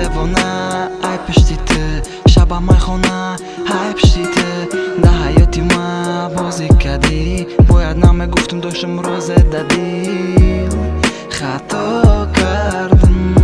دیوانه ای پشتیته شبم مای خونه های پشتیته ده حیاتی ما بازی کردی باید نمه گفتم داشتم روزه دادی خطا کردم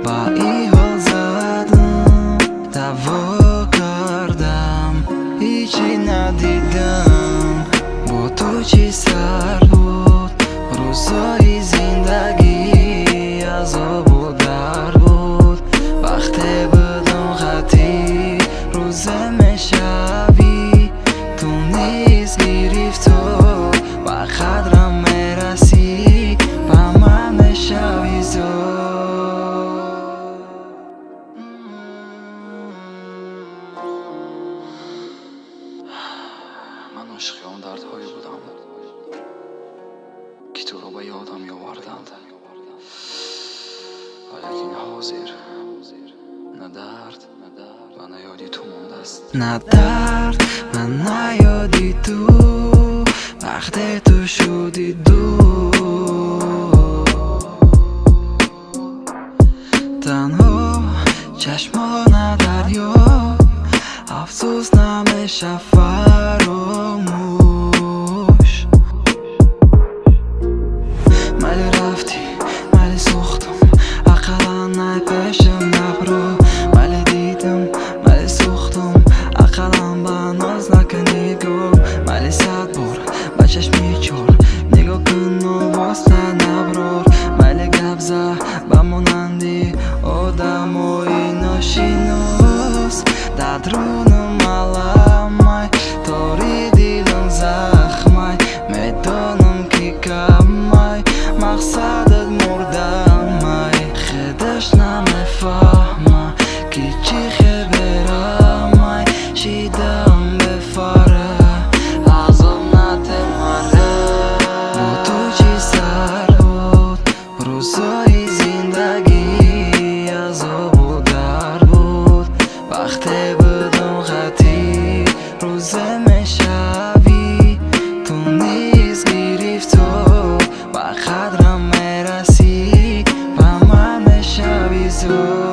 با ای حال زدم دوا کردم هیچی ندیدم با تو چی سر بود روزای زندگی عذاب و در بود وقتی بدم خطی روزه میشوی تو نیز گرفت و قدرم میرسی با من میشوی زود من عاشق اون دردهایی بودم که تو رو به یادم یاوردند ولیکن حاضر نه درد و نه یادی تو مونده است نه درد و نه یادی تو وقتی تو شدی تنها چشمان دریا افسوس نمیشه فراموش ملی رفتی ملی سوختم اقلا نه پیشم نبرو ملی دیدم ملی سوختم اقلا با ناز نکنی گو ملی صد بار با چشمی چور نگاه کن و واسه نبرور ملی گبزه بمونندی آدم و اینا شینوس درونم علامای تاری دیلم زخمای میدانم که کمای مقصدت مردمای خودش نمیفهمه که چی خبرمای شیدم بفاره عذاب نتمره با تو چی سر بود روزای زندگی عذاب و در بود وقتی بدم خطی روزه میشوی تو نیز گرفت و قدرم میرسی با من میشوی زود